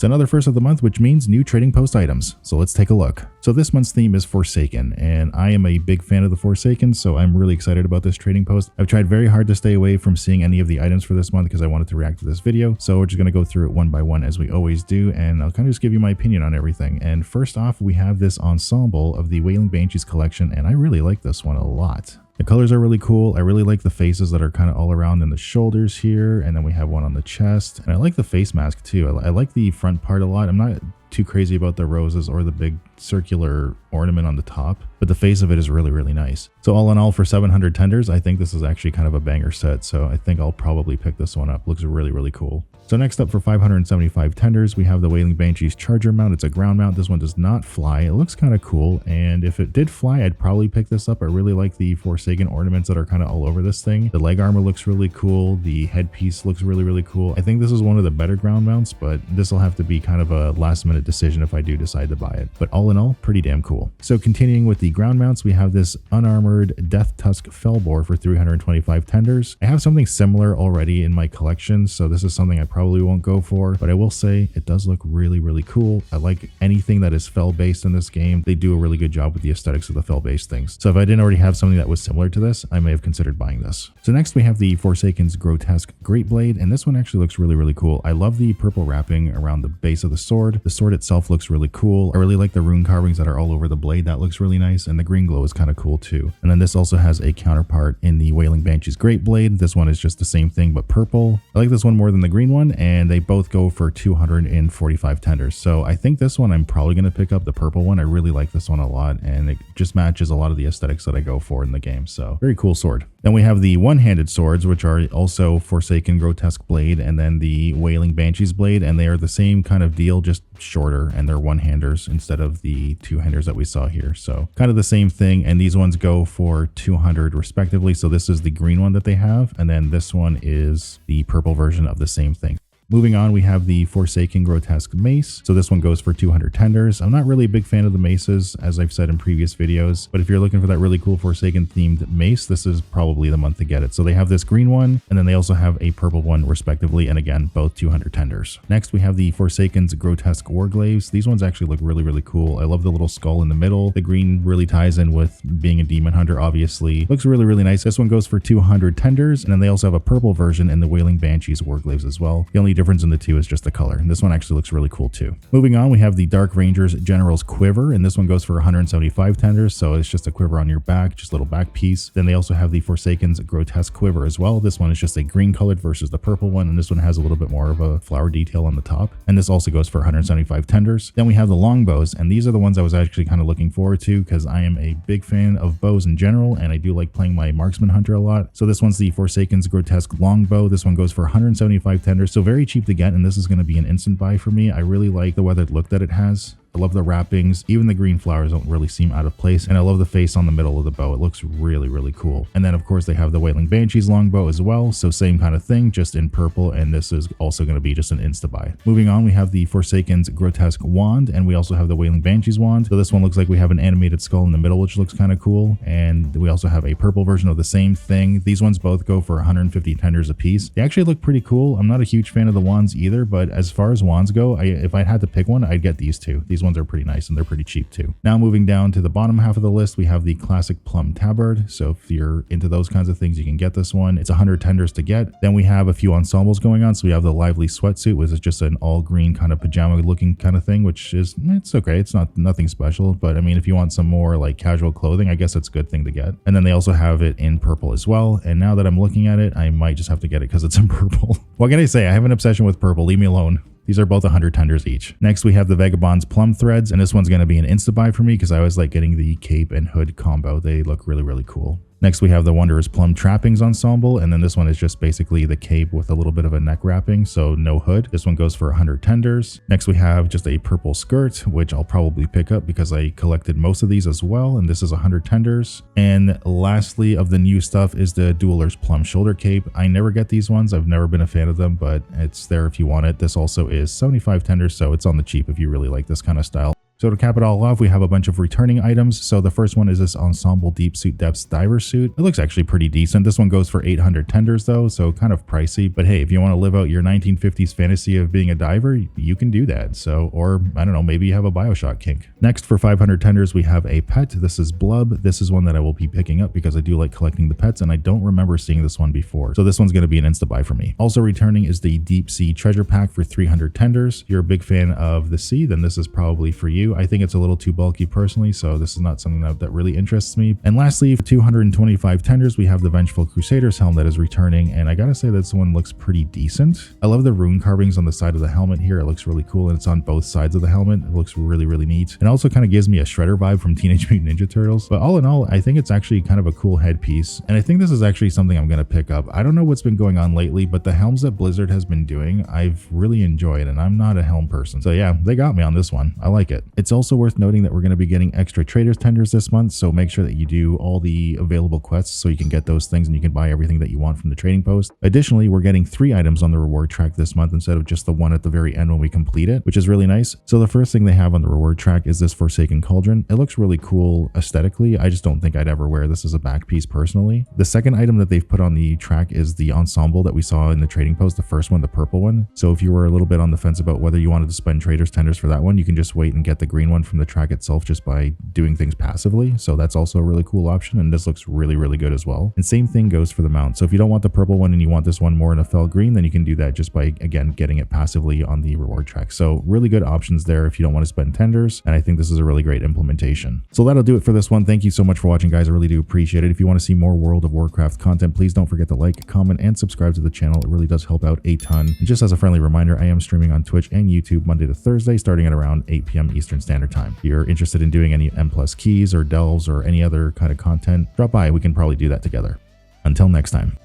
It's another first of the month, which means new trading post items. So let's take a look. So this month's theme is Forsaken, and I am a big fan of the Forsaken, so I'm really excited about this trading post. I've tried very hard to stay away from seeing any of the items for this month because I wanted to react to this video. So we're just going to go through it one by one as we always do, and I'll kind of just give you my opinion on everything. And first off, we have this ensemble of the Wailing Banshees collection, and I really like this one a lot. The colors are really cool. I really like the faces that are kind of all around in the shoulders here, and then we have one on the chest, and I like the face mask too. I like the front part a lot. I'm not too crazy about the roses or the big circular ornament on the top, but the face of it is really, really nice. So all in all, for 700 tenders, I think this is actually kind of a banger set, so I think I'll probably pick this one up. Looks really, really cool. So next up, for 575 tenders, we have the Wailing Banshees charger mount. It's a ground mount. This one does not fly. It looks kind of cool, and if it did fly, I'd probably pick this up. I really like the Forsaken ornaments that are kind of all over this thing. The leg armor looks really cool. The headpiece looks really, really cool. I think this is one of the better ground mounts, but this will have to be kind of a last minute decision if I do decide to buy it. But all in all, pretty damn cool. So continuing with the ground mounts, we have this unarmored Death Tusk Fellboar for 325 tenders. I have something similar already in my collection, so this is something I probably won't go for, but I will say it does look really, really cool. I like anything that is fell based in this game. They do a really good job with the aesthetics of the fell based things. So if I didn't already have something that was similar to this, I may have considered buying this. So next we have the Forsaken's Grotesque Great Blade, and this one actually looks really, really cool. I love the purple wrapping around the base of the sword. The sword itself looks really cool. I really like the rune carvings that are all over the blade. That looks really nice, and the green glow is kind of cool too. And then this also has a counterpart in the Wailing Banshees Great Blade. This one is just the same thing but purple. I like this one more than the green one, and they both go for 245 tenders. So I think this one I'm probably going to pick up, the purple one. I really like this one a lot, and it just matches a lot of the aesthetics that I go for in the game. So very cool sword. Then we have the one-handed swords, which are also Forsaken Grotesque Blade, and then the Wailing Banshees Blade, and they are the same kind of deal, just shorter, and they're one-handers instead of the two-handers that we saw here. So kind of the same thing, and these ones go for 200 respectively. So this is the green one that they have, and then this one is the purple version of the same thing. Moving on, we have the Forsaken Grotesque Mace. So this one goes for 200 tenders. I'm not really a big fan of the maces, as I've said in previous videos, but if you're looking for that really cool Forsaken themed mace, this is probably the month to get it. So they have this green one, and then they also have a purple one respectively, and again, both 200 tenders. Next, we have the Forsaken's Grotesque Warglaives. These ones actually look really, really cool. I love the little skull in the middle. The green really ties in with being a demon hunter, obviously. Looks really, really nice. This one goes for 200 tenders, and then they also have a purple version in the Wailing Banshees Warglaives as well. The only difference in the two is just the color, and this one actually looks really cool too. Moving on, we have the Dark Ranger's General's Quiver, and this one goes for 175 tenders, so it's just a quiver on your back, just a little back piece. Then they also have the Forsaken's Grotesque Quiver as well. This one is just a green colored versus the purple one, and this one has a little bit more of a flower detail on the top, and this also goes for 175 tenders. Then we have the longbows, and these are the ones I was actually kind of looking forward to because I am a big fan of bows in general, and I do like playing my marksman hunter a lot. So this one's the Forsaken's Grotesque Longbow. This one goes for 175 tenders, so very cheap to get, and this is going to be an instant buy for me. I really like the weathered look that it has. I love the wrappings. Even the green flowers don't really seem out of place. And I love the face on the middle of the bow. It looks really, really cool. And then of course they have the Wailing Banshees longbow as well. So same kind of thing, just in purple. And this is also going to be just an insta buy. Moving on, we have the Forsaken's Grotesque Wand, and we also have the Wailing Banshees wand. So this one looks like we have an animated skull in the middle, which looks kind of cool. And we also have a purple version of the same thing. These ones both go for 150 tenders a piece. They actually look pretty cool. I'm not a huge fan of the wands either, but as far as wands go, if I had to pick one, I'd get these two. These ones are pretty nice, and they're pretty cheap too. Now moving down to the bottom half of the list, we have the classic plum tabard. So if you're into those kinds of things, you can get this one. It's 100 tenders to get. Then we have a few ensembles going on. So we have the lively sweatsuit, which is just an all green kind of pajama looking kind of thing, which is, it's okay. It's nothing special, but I mean, if you want some more like casual clothing, I guess it's a good thing to get. And then they also have it in purple as well. And now that I'm looking at it, I might just have to get it because it's in purple. What can I say? I have an obsession with purple. Leave me alone. These are both 100 tenders each. Next, we have the Vagabond's Plum Threads, and this one's going to be an insta-buy for me because I always like getting the cape and hood combo. They look really, really cool. Next, we have the Wondrous Plum Trappings Ensemble, and then this one is just basically the cape with a little bit of a neck wrapping, so no hood. This one goes for 100 tenders. Next, we have just a purple skirt, which I'll probably pick up because I collected most of these as well, and this is 100 tenders. And lastly, of the new stuff is the Dueler's Plum Shoulder Cape. I never get these ones. I've never been a fan of them, but it's there if you want it. This also is 75 tenders, so it's on the cheap if you really like this kind of style. So to cap it all off, we have a bunch of returning items. So the first one is this Ensemble Deep Suit Depths Diver Suit. It looks actually pretty decent. This one goes for 800 tenders though, so kind of pricey. But hey, if you want to live out your 1950s fantasy of being a diver, you can do that. So, or I don't know, maybe you have a Bioshock kink. Next, for 500 tenders, we have a pet. This is Blub. This is one that I will be picking up because I do like collecting the pets, and I don't remember seeing this one before. So this one's going to be an insta buy for me. Also returning is the Deep Sea Treasure Pack for 300 tenders. If you're a big fan of the sea, then this is probably for you. I think it's a little too bulky personally, so this is not something that really interests me. And lastly, for 225 tenders, we have the Vengeful Crusader's helm that is returning, and I gotta say this one looks pretty decent. I love the rune carvings on the side of the helmet here. It looks really cool, and it's on both sides of the helmet. It looks really, really neat. It also kind of gives me a Shredder vibe from Teenage Mutant Ninja Turtles. But all in all, I think it's actually kind of a cool headpiece, and I think this is actually something I'm gonna pick up. I don't know what's been going on lately, but the helms that Blizzard has been doing, I've really enjoyed, and I'm not a helm person. So yeah, they got me on this one. I like it. It's also worth noting that we're going to be getting extra traders tenders this month, so make sure that you do all the available quests so you can get those things and you can buy everything that you want from the trading post. Additionally, we're getting 3 items on the reward track this month instead of just the one at the very end when we complete it, which is really nice. So the first thing they have on the reward track is this Forsaken Cauldron. It looks really cool aesthetically. I just don't think I'd ever wear this as a back piece personally. The second item that they've put on the track is the Ensemble that we saw in the trading post, the first one, the purple one. So if you were a little bit on the fence about whether you wanted to spend traders tenders for that one, you can just wait and get the green one from the track itself just by doing things passively. So that's also a really cool option, and this looks really, really good as well. And same thing goes for the mount. So if you don't want the purple one and you want this one more in a fell green, then you can do that just by, again, getting it passively on the reward track. So really good options there if you don't want to spend tenders, and I think this is a really great implementation. So that'll do it for this one. Thank you so much for watching, guys. I really do appreciate it. If you want to see more World of Warcraft content, please don't forget to like, comment, and subscribe to the channel. It really does help out a ton. And just as a friendly reminder, I am streaming on Twitch and YouTube Monday to Thursday starting at around 8 p.m. Eastern Standard Time. If you're interested in doing any M+ keys or delves or any other kind of content, drop by. We can probably do that together. Until next time.